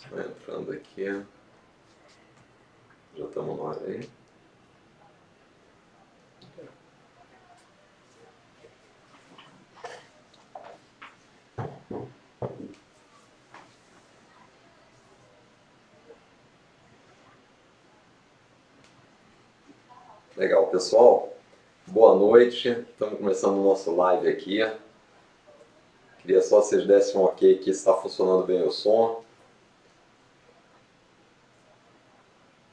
Só entrando aqui. Já estamos no ar aí. Legal, pessoal. Boa noite. Estamos começando o nosso live aqui. Queria só que vocês dessem um ok aqui se está funcionando bem o som.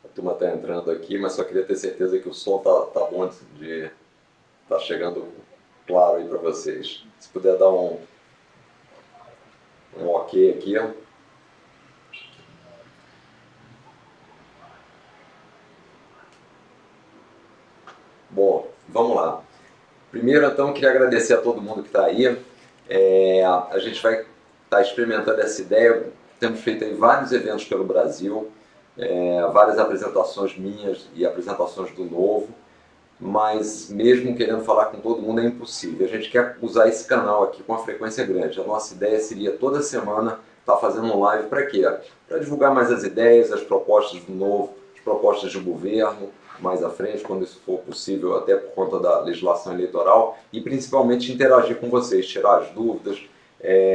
A turma está entrando aqui, mas só queria ter certeza que o som tá bom de tá chegando claro aí para vocês. Se puder dar um ok aqui. Bom, vamos lá. Primeiro, então, queria agradecer a todo mundo que está aí. A gente vai estar experimentando essa ideia. Temos feito aí vários eventos pelo Brasil, várias apresentações minhas e apresentações do Novo, mas mesmo querendo falar com todo mundo é impossível. A gente quer usar esse canal aqui com uma frequência grande. A nossa ideia seria toda semana estar fazendo um live para quê? Para divulgar mais as ideias, as propostas do Novo, as propostas de governo, mais à frente, quando isso for possível, até por conta da legislação eleitoral, e principalmente interagir com vocês, tirar as dúvidas,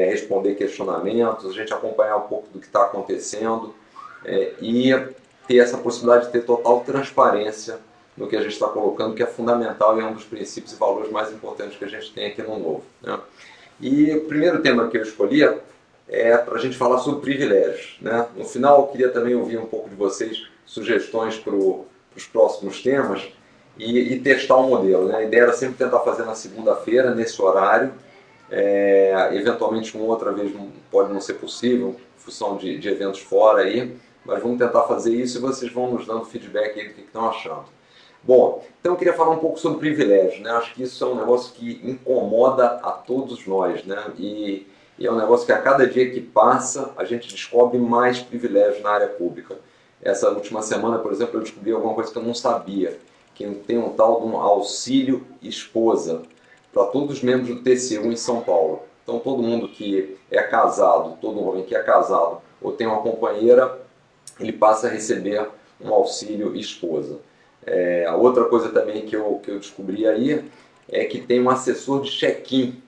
responder questionamentos, a gente acompanhar um pouco do que está acontecendo e ter essa possibilidade de ter total transparência no que a gente está colocando, que é fundamental e é um dos princípios e valores mais importantes que a gente tem aqui no Novo, né? E o primeiro tema que eu escolhi é para a gente falar sobre privilégios, né? No final, eu queria também ouvir um pouco de vocês, sugestões para os próximos temas e testar o modelo, né? A ideia era sempre tentar fazer na segunda-feira, nesse horário. Eventualmente uma outra vez pode não ser possível, em função de eventos fora aí, mas vamos tentar fazer isso e vocês vão nos dando feedback aí do que estão achando. Bom, então eu queria falar um pouco sobre privilégios, né? Acho que isso é um negócio que incomoda a todos nós, né? E é um negócio que a cada dia que passa a gente descobre mais privilégios na área pública. Essa última semana, por exemplo, eu descobri alguma coisa que eu não sabia, que tem um tal de um auxílio esposa para todos os membros do TCU em São Paulo. Então todo mundo que é casado, todo homem que é casado ou tem uma companheira, ele passa a receber um auxílio esposa. A outra coisa também que eu descobri aí é que tem um assessor de check-in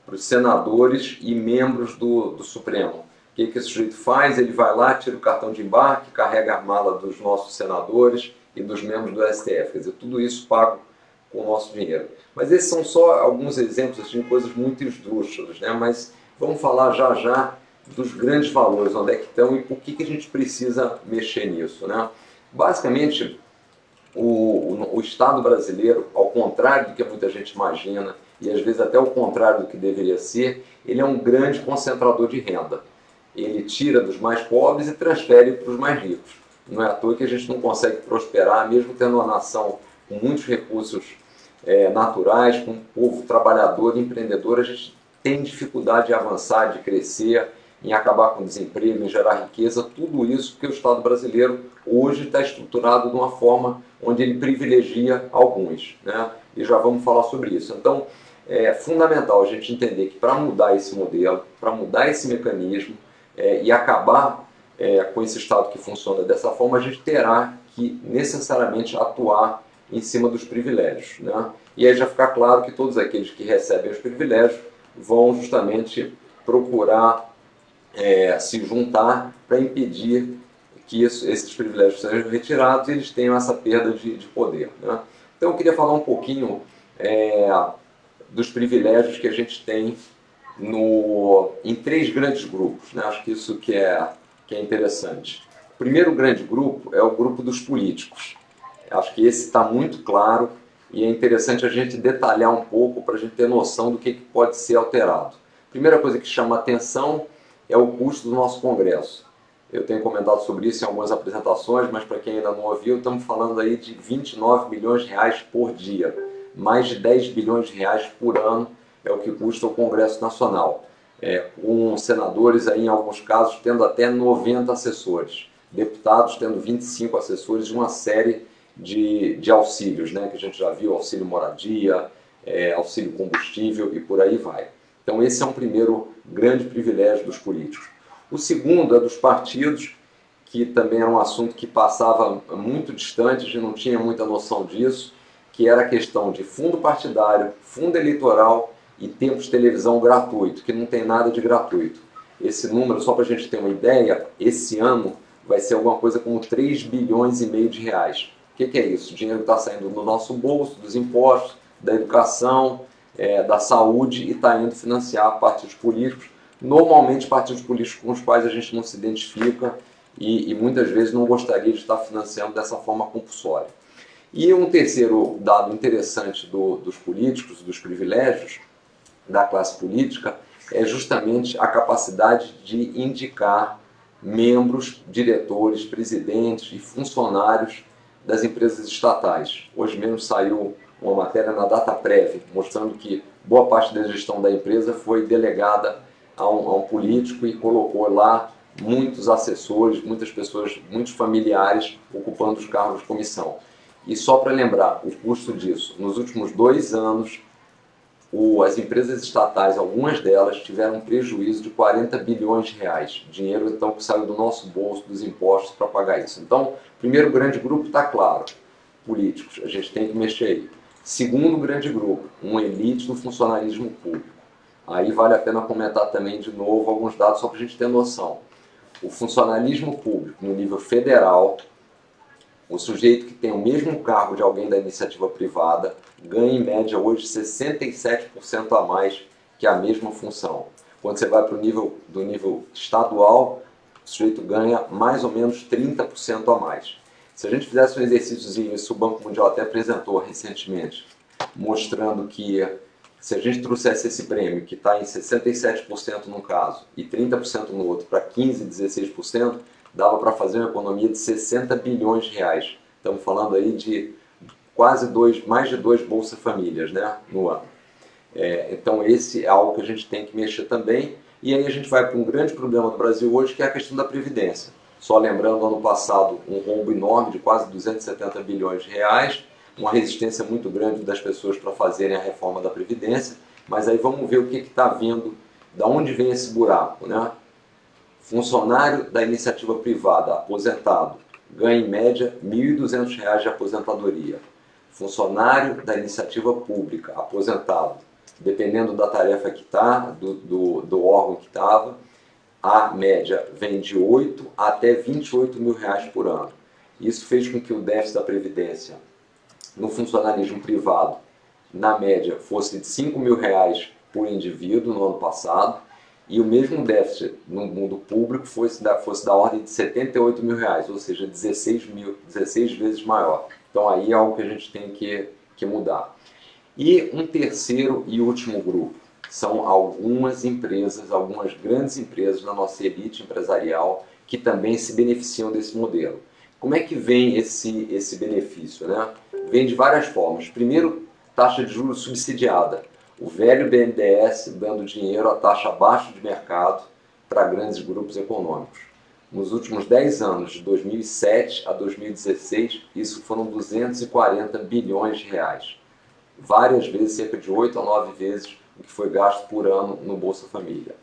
para os senadores e membros do Supremo. O que esse sujeito faz? Ele vai lá, tira o cartão de embarque, carrega a mala dos nossos senadores e dos membros do STF. Quer dizer, tudo isso pago com o nosso dinheiro. Mas esses são só alguns exemplos de coisas muito esdrúxulas, né? Mas vamos falar já já dos grandes valores, onde é que estão e por que a gente precisa mexer nisso, né? Basicamente, o Estado brasileiro, ao contrário do que muita gente imagina, e às vezes até ao contrário do que deveria ser, ele é um grande concentrador de renda. Ele tira dos mais pobres e transfere para os mais ricos. Não é à toa que a gente não consegue prosperar, mesmo tendo uma nação com muitos recursos naturais, com um povo trabalhador e empreendedor, a gente tem dificuldade de avançar, de crescer, em acabar com o desemprego, em gerar riqueza, tudo isso porque o Estado brasileiro hoje está estruturado de uma forma onde ele privilegia alguns, né? E já vamos falar sobre isso. Então, é fundamental a gente entender que para mudar esse modelo, para mudar esse mecanismo e acabar com esse Estado que funciona dessa forma, a gente terá que necessariamente atuar em cima dos privilégios, né? E aí já fica claro que todos aqueles que recebem os privilégios vão justamente procurar se juntar para impedir que esses privilégios sejam retirados e eles tenham essa perda de poder, né? Então eu queria falar um pouquinho dos privilégios que a gente tem em três grandes grupos, né? Acho que isso que é interessante. O primeiro grande grupo é o grupo dos políticos. Acho que esse está muito claro e é interessante a gente detalhar um pouco para a gente ter noção do que pode ser alterado. A primeira coisa que chama a atenção é o custo do nosso Congresso. Eu tenho comentado sobre isso em algumas apresentações, mas para quem ainda não ouviu, estamos falando aí de 29 milhões de reais por dia. Mais de 10 bilhões de reais por ano é o que custa o Congresso Nacional. Com senadores, aí, em alguns casos, tendo até 90 assessores. Deputados tendo 25 assessores de uma série de auxílios, né, que a gente já viu, auxílio moradia, auxílio combustível e por aí vai. Então esse é um primeiro grande privilégio dos políticos. O segundo é dos partidos, que também era um assunto que passava muito distante, a gente não tinha muita noção disso, que era a questão de fundo partidário, fundo eleitoral e tempo de televisão gratuito, que não tem nada de gratuito. Esse número, só para a gente ter uma ideia, esse ano vai ser alguma coisa como 3 bilhões e meio de reais. O que é isso? O dinheiro está saindo do nosso bolso, dos impostos, da educação, da saúde e está indo financiar partidos políticos, normalmente partidos políticos com os quais a gente não se identifica e muitas vezes não gostaria de estar financiando dessa forma compulsória. E um terceiro dado interessante dos políticos, dos privilégios da classe política, é justamente a capacidade de indicar membros, diretores, presidentes e funcionários das empresas estatais. Hoje mesmo saiu uma matéria na Dataprev mostrando que boa parte da gestão da empresa foi delegada a um político e colocou lá muitos assessores, muitas pessoas, muitos familiares ocupando os cargos de comissão. E só para lembrar o custo disso, nos últimos 2 anos, as empresas estatais, algumas delas, tiveram um prejuízo de 40 bilhões de reais. Dinheiro então que saiu do nosso bolso, dos impostos, para pagar isso. Então, o primeiro grande grupo está claro, políticos, a gente tem que mexer aí. Segundo grande grupo, uma elite do funcionalismo público. Aí vale a pena comentar também de novo alguns dados só para a gente ter noção. O funcionalismo público no nível federal, o sujeito que tem o mesmo cargo de alguém da iniciativa privada ganha em média hoje 67% a mais que a mesma função. Quando você vai para o nível estadual, o sujeito ganha mais ou menos 30% a mais. Se a gente fizesse um exercíciozinho, isso o Banco Mundial até apresentou recentemente, mostrando que se a gente trouxesse esse prêmio, que está em 67% num caso e 30% no outro, para 15%, 16%, dava para fazer uma economia de 60 bilhões de reais. Estamos falando aí de mais de 2 Bolsa Famílias, né, no ano. Então esse é algo que a gente tem que mexer também. E aí a gente vai para um grande problema do Brasil hoje, que é a questão da Previdência. Só lembrando, ano passado, um rombo enorme de quase 270 bilhões de reais, uma resistência muito grande das pessoas para fazerem a reforma da Previdência, mas aí vamos ver o que está vindo, da onde vem esse buraco, né? Funcionário da iniciativa privada, aposentado, ganha em média R$ 1.200 de aposentadoria. Funcionário da iniciativa pública, aposentado, dependendo da tarefa que está, do órgão que estava, a média vem de 8 até 28 mil reais por ano. Isso fez com que o déficit da Previdência no funcionalismo privado, na média, fosse de 5 mil reais por indivíduo no ano passado, e o mesmo déficit no mundo público fosse da ordem de 78 mil reais, ou seja, 16 vezes maior. Então aí é algo que a gente tem que mudar. E um terceiro e último grupo são algumas empresas, algumas grandes empresas da nossa elite empresarial que também se beneficiam desse modelo. Como é que vem esse benefício, né? Vem de várias formas. Primeiro, taxa de juros subsidiada. O velho BNDES dando dinheiro a taxa abaixo de mercado para grandes grupos econômicos. Nos últimos 10 anos, de 2007 a 2016, isso foram 240 bilhões de reais. Várias vezes, cerca de 8 a 9 vezes o que foi gasto por ano no Bolsa Família.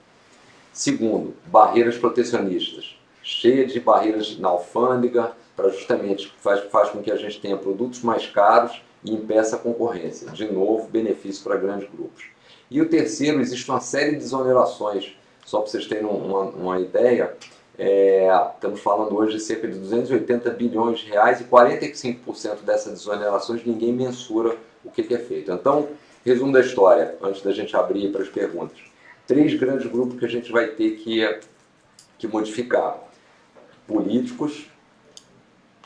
Segundo, barreiras protecionistas. Cheia de barreiras na alfândega, para justamente faz com que a gente tenha produtos mais caros e impeça a concorrência. De novo, benefício para grandes grupos. E o terceiro, existe uma série de desonerações. Só para vocês terem uma ideia, estamos falando hoje de cerca de 280 bilhões de reais e 45% dessas desonerações ninguém mensura o que é feito. Então, resumo da história, antes da gente abrir para as perguntas. 3 grandes grupos que a gente vai ter que modificar. Políticos,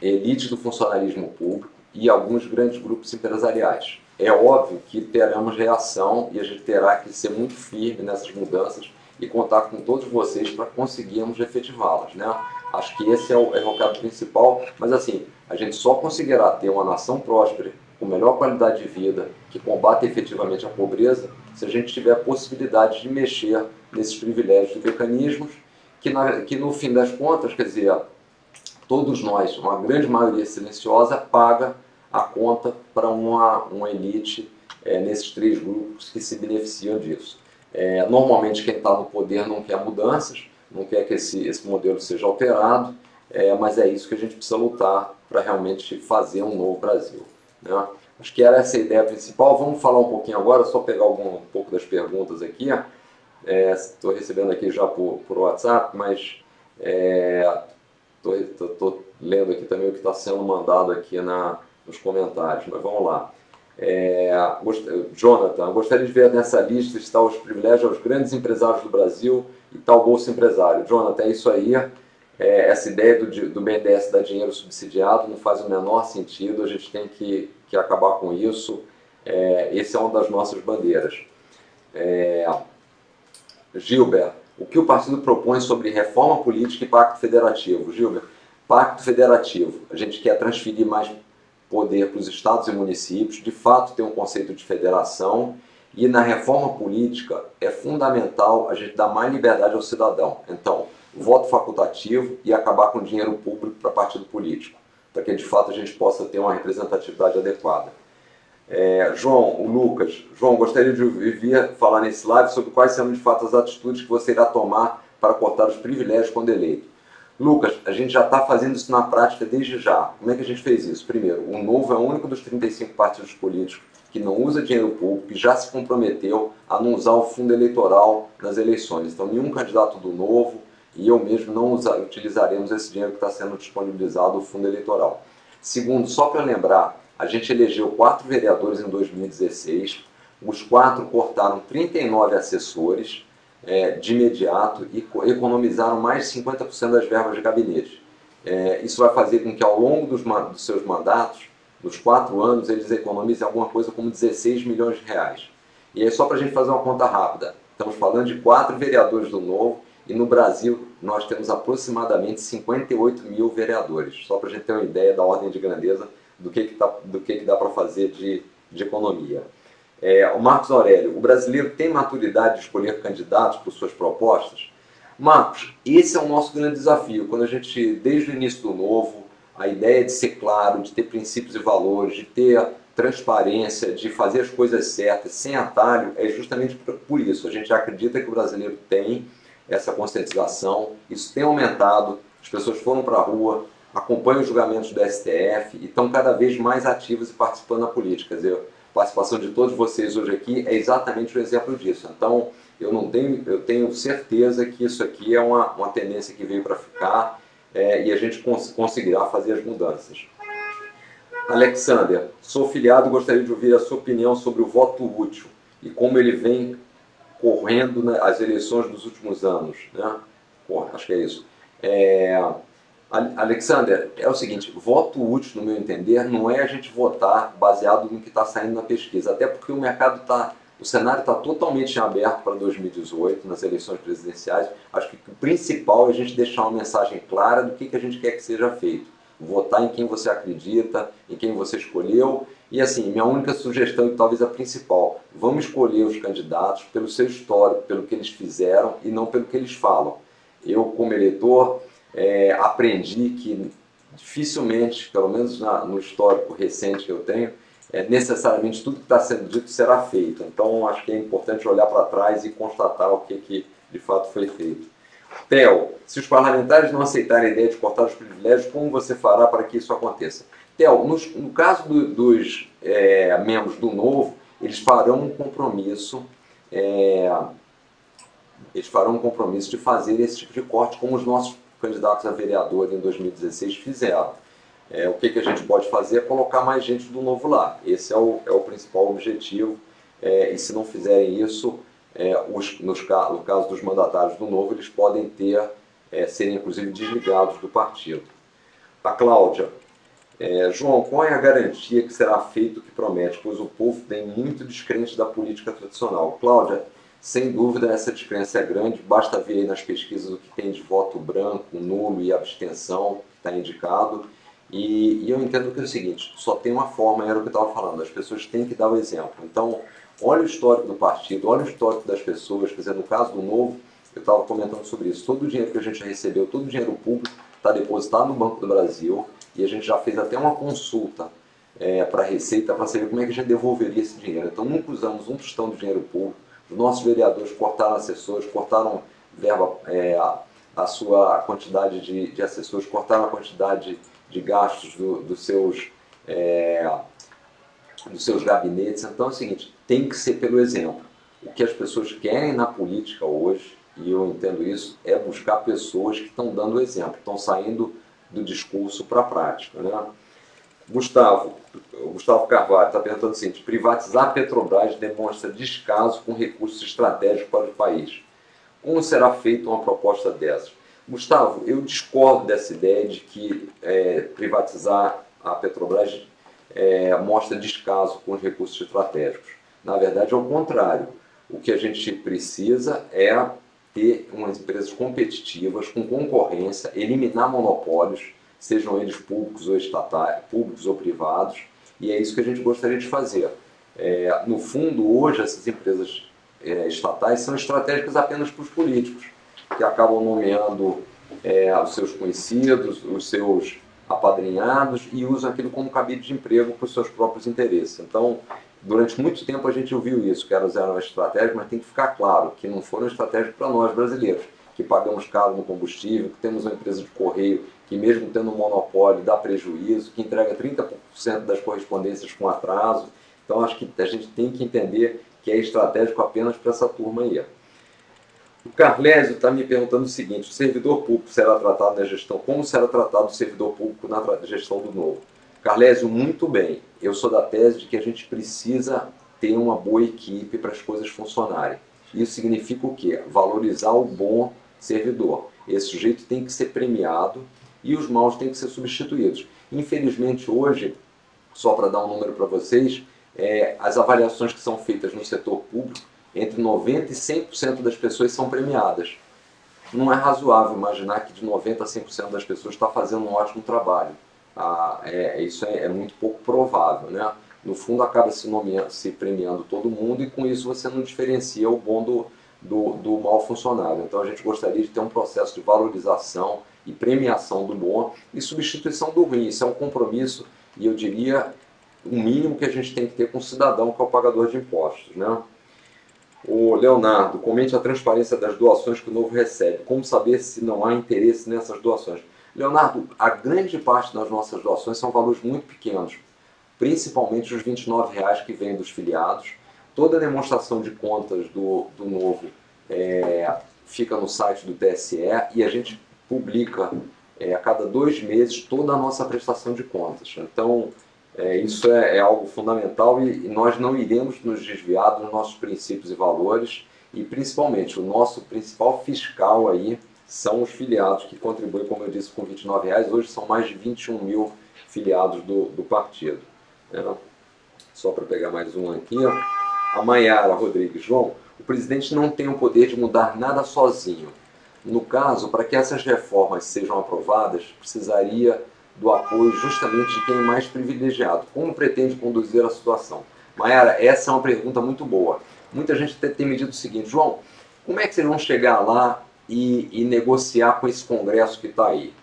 elite do funcionalismo público e alguns grandes grupos empresariais. É óbvio que teremos reação e a gente terá que ser muito firme nessas mudanças e contar com todos vocês para conseguirmos efetivá-las, né? Acho que esse é o recado principal, mas assim, a gente só conseguirá ter uma nação próspera, com melhor qualidade de vida, que combate efetivamente a pobreza, se a gente tiver a possibilidade de mexer nesses privilégios e mecanismos que no fim das contas, quer dizer, todos nós, uma grande maioria silenciosa, paga a conta para uma elite nesses 3 grupos que se beneficiam disso. Normalmente quem está no poder não quer mudanças, não quer que esse modelo seja alterado, mas é isso que a gente precisa lutar para realmente fazer um novo Brasil, né? Acho que era essa a ideia principal. Vamos falar um pouquinho agora, só pegar um pouco das perguntas aqui. Estou recebendo aqui já por WhatsApp, mas estou lendo aqui também o que está sendo mandado aqui nos comentários, mas vamos lá. Jonathan, gostaria de ver nessa lista está os privilégios aos grandes empresários do Brasil e tal Bolsa Empresário. Jonathan, é isso aí. Essa ideia do BNDES dar dinheiro subsidiado não faz o menor sentido, a gente tem que acabar com isso. Esse é uma das nossas bandeiras. Gilber, o que o partido propõe sobre reforma política e pacto federativo? Gilber, pacto federativo, a gente quer transferir mais poder para os estados e municípios, de fato tem um conceito de federação, e na reforma política é fundamental a gente dar mais liberdade ao cidadão. Então, voto facultativo e acabar com dinheiro público para partido político, para que de fato a gente possa ter uma representatividade adequada. João, o Lucas, João, gostaria de ouvir falar nesse live sobre quais serão de fato as atitudes que você irá tomar para cortar os privilégios quando eleito. Lucas, a gente já está fazendo isso na prática desde já. Como é que a gente fez isso? Primeiro, o Novo é o único dos 35 partidos políticos que não usa dinheiro público e já se comprometeu a não usar o fundo eleitoral nas eleições. Então, nenhum candidato do Novo e eu mesmo não utilizaremos esse dinheiro que está sendo disponibilizado do fundo eleitoral. Segundo, só para lembrar, a gente elegeu 4 vereadores em 2016, os 4 cortaram 39 assessores de imediato e economizaram mais de 50% das verbas de gabinete. Isso vai fazer com que ao longo dos seus mandatos, nos 4 anos, eles economizem alguma coisa como 16 milhões de reais. E aí, só para a gente fazer uma conta rápida, estamos falando de 4 vereadores do Novo e no Brasil nós temos aproximadamente 58 mil vereadores, só para a gente ter uma ideia da ordem de grandeza do que dá para fazer de economia. O Marcos Aurélio, o brasileiro tem maturidade de escolher candidatos por suas propostas? Marcos, esse é o nosso grande desafio. Quando a gente, desde o início do Novo, a ideia de ser claro, de ter princípios e valores, de ter transparência, de fazer as coisas certas, sem atalho, é justamente por isso. A gente acredita que o brasileiro tem essa conscientização, isso tem aumentado, as pessoas foram para a rua, acompanham os julgamentos do STF e estão cada vez mais ativos e participando da política. Quer dizer, a participação de todos vocês hoje aqui é exatamente um exemplo disso. Então, eu tenho certeza que isso aqui é uma tendência que veio para ficar e a gente conseguirá fazer as mudanças. Alexander, sou filiado e gostaria de ouvir a sua opinião sobre o voto útil e como ele vem correndo as eleições dos últimos anos, né? Acho que é isso. Alexander, é o seguinte, voto útil, no meu entender, não é a gente votar baseado no que está saindo na pesquisa, até porque o cenário está totalmente aberto para 2018, nas eleições presidenciais. Acho que o principal é a gente deixar uma mensagem clara do que a gente quer que seja feito. Votar em quem você acredita, em quem você escolheu. E assim, minha única sugestão, e talvez a principal, vamos escolher os candidatos pelo seu histórico, pelo que eles fizeram e não pelo que eles falam. Eu, como eleitor, aprendi que dificilmente, pelo menos no histórico recente que eu tenho, necessariamente tudo que está sendo dito será feito. Então, acho que é importante olhar para trás e constatar o que de fato foi feito. Theo, se os parlamentares não aceitarem a ideia de cortar os privilégios, como você fará para que isso aconteça? Theo, no caso dos membros do Novo, eles farão um compromisso de fazer esse tipo de corte, como os nossos candidatos a vereador em 2016 fizeram. O que a gente pode fazer é colocar mais gente do Novo lá. Esse é o principal objetivo. E se não fizerem isso, no caso dos mandatários do Novo, eles podem serem inclusive desligados do partido. A Cláudia, João, qual é a garantia que será feito o que promete? Pois o povo tem muito descrente da política tradicional. Cláudia, sem dúvida essa descrença é grande, basta ver aí nas pesquisas o que tem de voto branco, nulo e abstenção, está indicado. E eu entendo que é o seguinte, só tem uma forma, era o que eu estava falando, as pessoas têm que dar o exemplo. Então, olha o histórico do partido, olha o histórico das pessoas, quer dizer, no caso do Novo, eu estava comentando sobre isso, todo o dinheiro que a gente recebeu, todo o dinheiro público está depositado no Banco do Brasil e a gente já fez até uma consulta para a Receita para saber como é que a gente devolveria esse dinheiro. Então, nunca usamos um tostão de dinheiro público, os nossos vereadores cortaram assessores, cortaram verba a sua quantidade de assessores, cortaram a quantidade de gastos dos seus gabinetes. Então é o seguinte, tem que ser pelo exemplo. O que as pessoas querem na política hoje, e eu entendo isso, é buscar pessoas que estão dando o exemplo, estão saindo do discurso para a prática, né? Gustavo Carvalho está perguntando o seguinte: privatizar a Petrobras demonstra descaso com recursos estratégicos para o país. Como será feita uma proposta dessas? Gustavo, eu discordo dessa ideia de que privatizar a Petrobras mostra descaso com os recursos estratégicos. Na verdade, é o contrário. O que a gente precisa é ter umas empresas competitivas, com concorrência, eliminar monopólios, sejam eles públicos ou estatais, públicos ou privados, e é isso que a gente gostaria de fazer. No fundo, hoje, essas empresas estatais são estratégicas apenas para os políticos, que acabam nomeando os seus conhecidos, os seus apadrinhados, e usam aquilo como cabide de emprego para os seus próprios interesses. Então, durante muito tempo a gente ouviu isso, que eram estratégicas, mas tem que ficar claro que não foram estratégicas para nós brasileiros, que pagamos caro no combustível, que temos uma empresa de correio que, mesmo tendo um monopólio, dá prejuízo, que entrega 30% das correspondências com atraso. Então, acho que a gente tem que entender que é estratégico apenas para essa turma aí. O Carlésio está me perguntando o seguinte: o servidor público será tratado na gestão? Como será tratado o servidor público na gestão do Novo? Carlésio, muito bem. Eu sou da tese de que a gente precisa ter uma boa equipe para as coisas funcionarem. Isso significa o quê? Valorizar o bom servidor. Esse sujeito tem que ser premiado e os maus têm que ser substituídos. Infelizmente, hoje, só para dar um número para vocês, as avaliações que são feitas no setor público, entre 90% e 100% das pessoas são premiadas. Não é razoável imaginar que de 90% a 100% das pessoas está fazendo um ótimo trabalho. Isso é muito pouco provável, né? No fundo, acaba se premiando todo mundo, e com isso você não diferencia o bom do mau funcionário. Então a gente gostaria de ter um processo de valorização e premiação do bom e substituição do ruim. Isso é um compromisso, e eu diria o mínimo que a gente tem que ter com o cidadão, que é o pagador de impostos, né? O Leonardo, comente a transparência das doações que o Novo recebe. Como saber se não há interesse nessas doações? Leonardo, a grande parte das nossas doações são valores muito pequenos, principalmente os R$29 que vêm dos filiados. Toda a demonstração de contas do Novo fica no site do TSE, e a gente publica a cada 2 meses toda a nossa prestação de contas. Então, isso é algo fundamental, e nós não iremos nos desviar dos nossos princípios e valores, e principalmente o nosso principal fiscal aí são os filiados, que contribuem, como eu disse, com R$29. Hoje são mais de 21 mil filiados do partido. Só para pegar mais um aqui, ó. A Maiara Rodrigues: João, o presidente não tem o poder de mudar nada sozinho. No caso, para que essas reformas sejam aprovadas, precisaria do apoio justamente de quem é mais privilegiado. Como pretende conduzir a situação? Maiara, essa é uma pergunta muito boa. Muita gente tem me dito o seguinte: João, como é que vocês vão chegar lá e negociar com esse Congresso que está aí?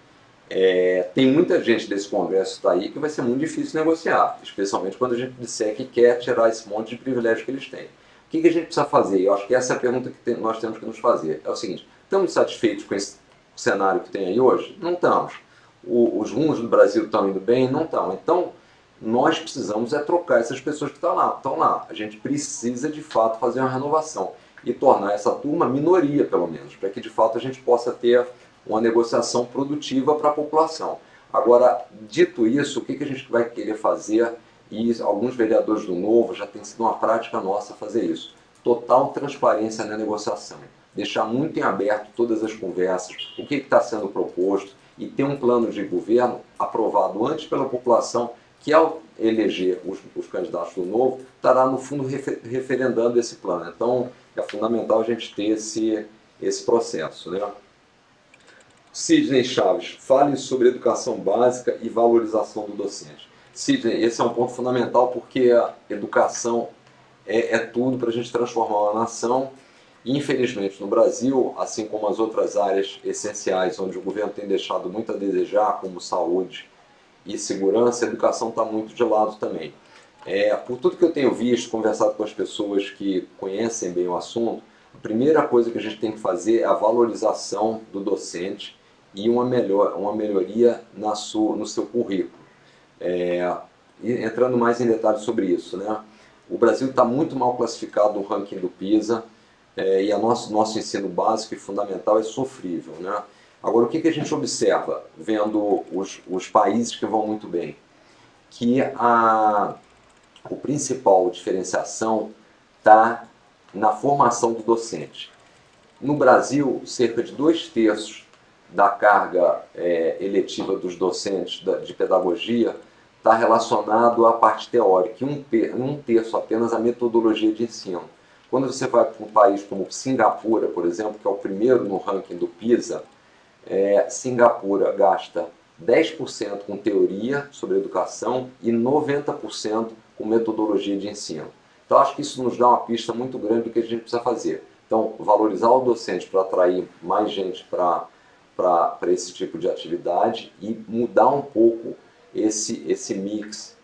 Tem muita gente desse Congresso que está aí que vai ser muito difícil negociar, especialmente quando a gente disser que quer tirar esse monte de privilégio que eles têm. O que a gente precisa fazer? Eu acho que essa é a pergunta que nós temos que nos fazer. É o seguinte: estamos satisfeitos com esse cenário que tem aí hoje? Não estamos. Os rumos do Brasil estão indo bem? Não estão. Então, nós precisamos trocar essas pessoas que estão lá. A gente precisa, de fato, fazer uma renovação e tornar essa turma minoria, pelo menos, para que, de fato, a gente possa ter uma negociação produtiva para a população. Agora, dito isso, o que a gente vai querer fazer, e alguns vereadores do Novo já tem sido uma prática nossa fazer isso: total transparência na negociação, deixar muito em aberto todas as conversas, o que está sendo proposto, e ter um plano de governo aprovado antes pela população, que ao eleger os candidatos do Novo, estará no fundo referendando esse plano. Então é fundamental a gente ter esse processo, né? Sidney Chaves: fale sobre educação básica e valorização do docente. Sidney, esse é um ponto fundamental, porque a educação é tudo para a gente transformar uma nação. Infelizmente, no Brasil, assim como as outras áreas essenciais onde o governo tem deixado muito a desejar, como saúde e segurança, a educação está muito de lado também. Por tudo que eu tenho visto, conversado com as pessoas que conhecem bem o assunto, a primeira coisa que a gente tem que fazer é a valorização do docente e uma melhoria no seu currículo. E entrando mais em detalhes sobre isso, né? O Brasil está muito mal classificado no ranking do PISA, e nosso ensino básico e fundamental é sofrível, né? Agora, o que a gente observa vendo os países que vão muito bem? Que o principal diferenciação está na formação do docente. No Brasil, cerca de 2/3 da carga eletiva dos docentes de pedagogia está relacionado à parte teórica e um terço apenas à metodologia de ensino. Quando você vai para um país como Singapura, por exemplo, que é o primeiro no ranking do PISA, Singapura gasta 10% com teoria sobre educação e 90% com metodologia de ensino. Então, acho que isso nos dá uma pista muito grande do que a gente precisa fazer. Então, valorizar o docente para atrair mais gente para esse tipo de atividade e mudar um pouco esse mix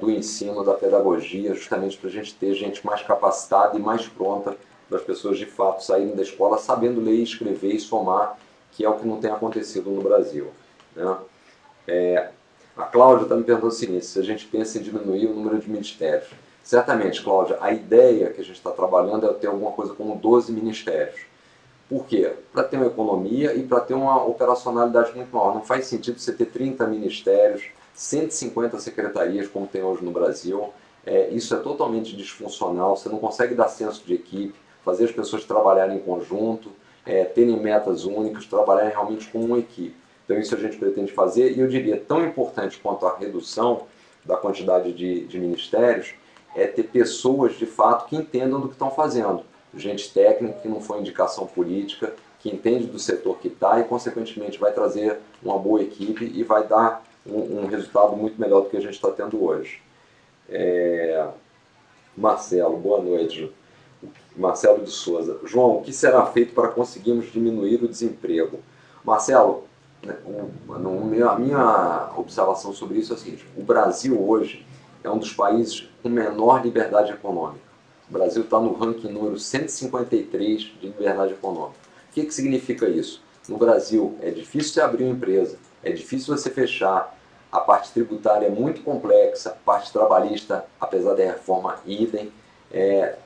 do ensino, da pedagogia, justamente para a gente ter gente mais capacitada e mais pronta para as pessoas de fato saírem da escola sabendo ler, escrever e somar, que é o que não tem acontecido no Brasil, né? A Cláudia está me perguntando o seguinte: se a gente pensa em diminuir o número de ministérios. Certamente, Cláudia, a ideia que a gente está trabalhando é ter alguma coisa como 12 ministérios. Por quê? Para ter uma economia e para ter uma operacionalidade muito maior. Não faz sentido você ter 30 ministérios, 150 secretarias, como tem hoje no Brasil. Isso é totalmente disfuncional, você não consegue dar senso de equipe, fazer as pessoas trabalharem em conjunto, terem metas únicas, trabalharem realmente como uma equipe. Então isso a gente pretende fazer, e eu diria, tão importante quanto a redução da quantidade de ministérios, é ter pessoas de fato que entendam do que estão fazendo. Gente técnica, que não foi indicação política, que entende do setor que está e, consequentemente, vai trazer uma boa equipe e vai dar um resultado muito melhor do que a gente está tendo hoje. Marcelo, boa noite. Marcelo de Souza. João, o que será feito para conseguirmos diminuir o desemprego? Marcelo, a minha observação sobre isso é a seguinte: o Brasil hoje é um dos países com menor liberdade econômica. O Brasil está no ranking número 153 de liberdade econômica. O que significa isso? No Brasil é difícil você abrir uma empresa, é difícil você fechar, a parte tributária é muito complexa, a parte trabalhista, apesar da reforma idem,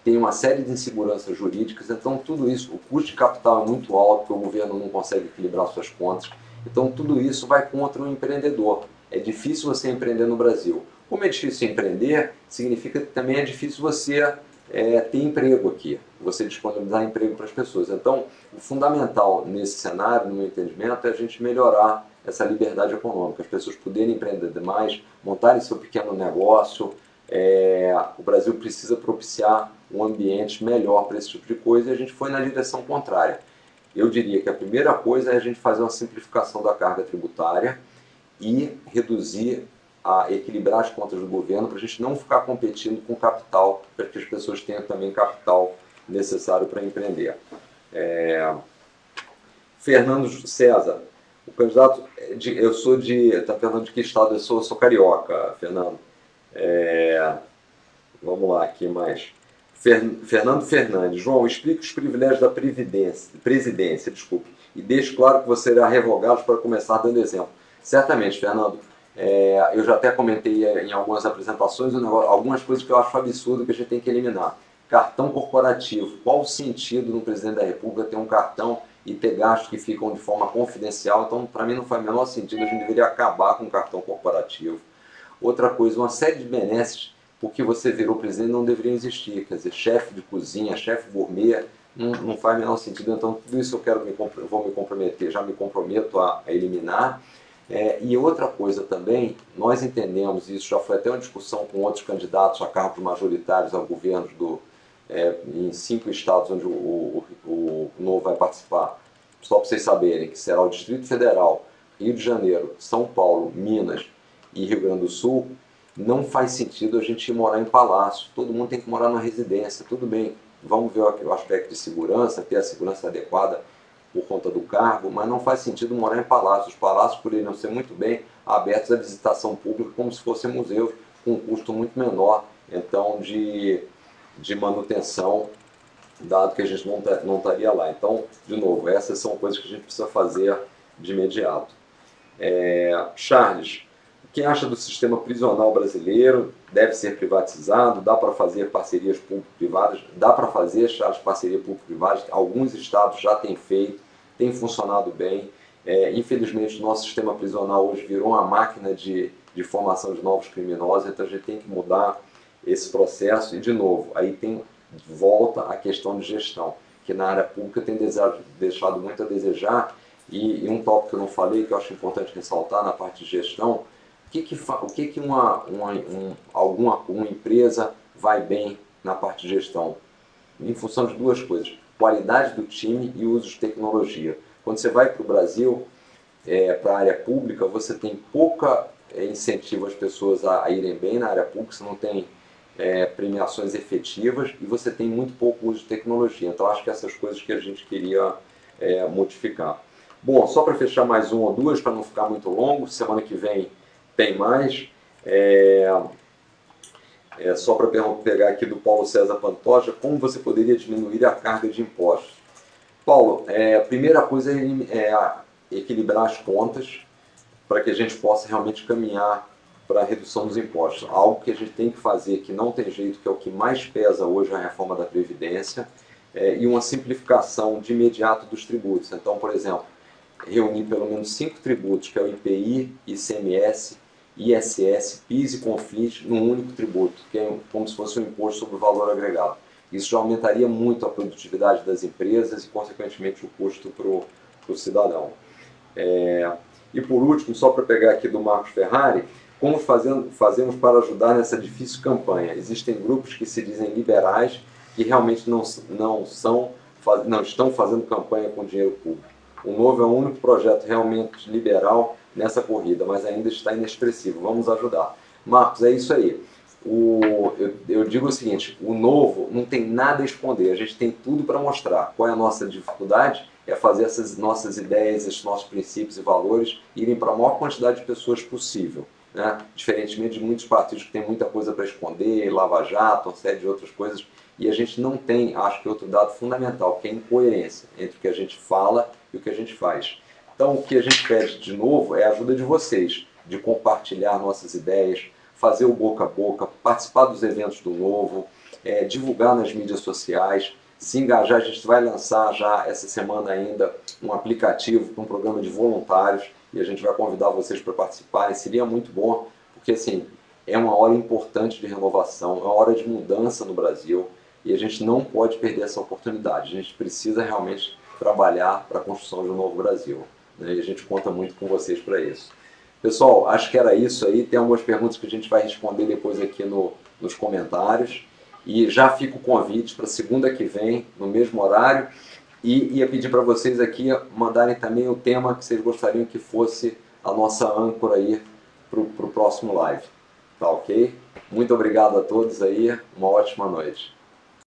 tem uma série de inseguranças jurídicas, então tudo isso, o custo de capital é muito alto, porque o governo não consegue equilibrar suas contas, então tudo isso vai contra o empreendedor. É difícil você empreender no Brasil. Como é difícil empreender, significa que também é difícil você ter emprego aqui, você disponibilizar emprego para as pessoas. Então, o fundamental nesse cenário, no meu entendimento, é a gente melhorar essa liberdade econômica, as pessoas poderem empreender mais, montarem seu pequeno negócio. O Brasil precisa propiciar um ambiente melhor para esse tipo de coisa, e a gente foi na direção contrária. Eu diria que a primeira coisa é a gente fazer uma simplificação da carga tributária e reduzir, equilibrar as contas do governo, para a gente não ficar competindo com capital, para que as pessoas tenham também capital necessário para empreender. Fernando César, o candidato, está perguntando de que estado eu sou carioca, Fernando. Vamos lá, aqui mais. Fernando Fernandes, João, explique os privilégios da presidência, e deixe claro que você irá revogá-los para começar dando exemplo. Certamente, Fernando. Eu já até comentei em algumas apresentações algumas coisas que eu acho absurdo que a gente tem que eliminar. Cartão corporativo. Qual o sentido no presidente da República ter um cartão e ter gastos que ficam de forma confidencial? Então, para mim, não faz o menor sentido. A gente deveria acabar com o cartão corporativo. Outra coisa, uma série de benesses, porque você virou presidente, não deveriam existir. Quer dizer, chefe de cozinha, chefe gourmet, não faz o menor sentido. Então, tudo isso eu vou me comprometer, já me comprometo a eliminar. E outra coisa também, nós entendemos, e isso já foi até uma discussão com outros candidatos a cargos majoritários ao governo em 5 estados onde o Novo vai participar, só para vocês saberem, que será o Distrito Federal, Rio de Janeiro, São Paulo, Minas e Rio Grande do Sul. Não faz sentido a gente ir morar em palácio, todo mundo tem que morar numa residência. Tudo bem, vamos ver o aspecto de segurança, ter a segurança adequada por conta do cargo, mas não faz sentido morar em palácios. Os palácios poderiam ser muito bem abertos à visitação pública, como se fossem museus, com um custo muito menor, então, de manutenção dado que a gente não estaria lá. Então, de novo, essas são coisas que a gente precisa fazer de imediato. Charles, o que acha do sistema prisional brasileiro? Deve ser privatizado? Dá para fazer parcerias público-privadas? Dá para fazer, Charles, parceria público-privada? Alguns estados já têm feito, tem funcionado bem. Infelizmente, o nosso sistema prisional hoje virou uma máquina de formação de novos criminosos, então a gente tem que mudar esse processo. E, de novo, aí volta a questão de gestão, que na área pública tem deixado muito a desejar. E um tópico que eu não falei, que eu acho importante ressaltar na parte de gestão, o que uma empresa vai bem na parte de gestão? Em função de duas coisas: qualidade do time e uso de tecnologia. Quando você vai para o Brasil, para a área pública, você tem pouca incentivo às pessoas a irem bem na área pública, você não tem premiações efetivas e você tem muito pouco uso de tecnologia. Então, acho que essas coisas que a gente queria modificar. Bom, só para fechar mais uma ou duas, para não ficar muito longo, semana que vem tem mais. Só para pegar aqui do Paulo César Pantoja, como você poderia diminuir a carga de impostos? Paulo, a primeira coisa é equilibrar as contas para que a gente possa realmente caminhar para a redução dos impostos. Algo que a gente tem que fazer, que não tem jeito, que é o que mais pesa hoje a reforma da Previdência, e uma simplificação de imediato dos tributos. Então, por exemplo, reunir pelo menos 5 tributos, que é o IPI, ICMS, ISS, PIS e CONFINS, num único tributo, que é como se fosse um imposto sobre o valor agregado. Isso já aumentaria muito a produtividade das empresas e, consequentemente, o custo para o cidadão. E por último, só para pegar aqui do Marcos Ferrari, como fazemos para ajudar nessa difícil campanha? Existem grupos que se dizem liberais que realmente não estão fazendo campanha com dinheiro público. O Novo é o único projeto realmente liberal nessa corrida, mas ainda está inexpressivo. Vamos ajudar. Marcos, é isso aí. Eu digo o seguinte: o Novo não tem nada a esconder, a gente tem tudo para mostrar. Qual é a nossa dificuldade? É fazer essas nossas ideias, esses nossos princípios e valores irem para a maior quantidade de pessoas possível, né? Diferentemente de muitos partidos que têm muita coisa para esconder, Lava Jato, uma série de outras coisas, e a gente não tem, acho que outro dado fundamental, que é a incoerência entre o que a gente fala e o que a gente faz. Então, o que a gente pede de novo é a ajuda de vocês, de compartilhar nossas ideias, fazer o boca a boca, participar dos eventos do Novo, divulgar nas mídias sociais, se engajar. A gente vai lançar já essa semana ainda um aplicativo para um programa de voluntários e a gente vai convidar vocês para participarem. Seria muito bom, porque assim, é uma hora importante de renovação, é uma hora de mudança no Brasil e a gente não pode perder essa oportunidade. A gente precisa realmente trabalhar para a construção de um novo Brasil, né? E a gente conta muito com vocês para isso. Pessoal, acho que era isso aí. Tem algumas perguntas que a gente vai responder depois aqui nos comentários. E já fica o convite para segunda que vem, no mesmo horário. E ia pedir para vocês aqui mandarem também o tema que vocês gostariam que fosse a nossa âncora aí para o próximo live. Tá ok? Muito obrigado a todos aí. Uma ótima noite.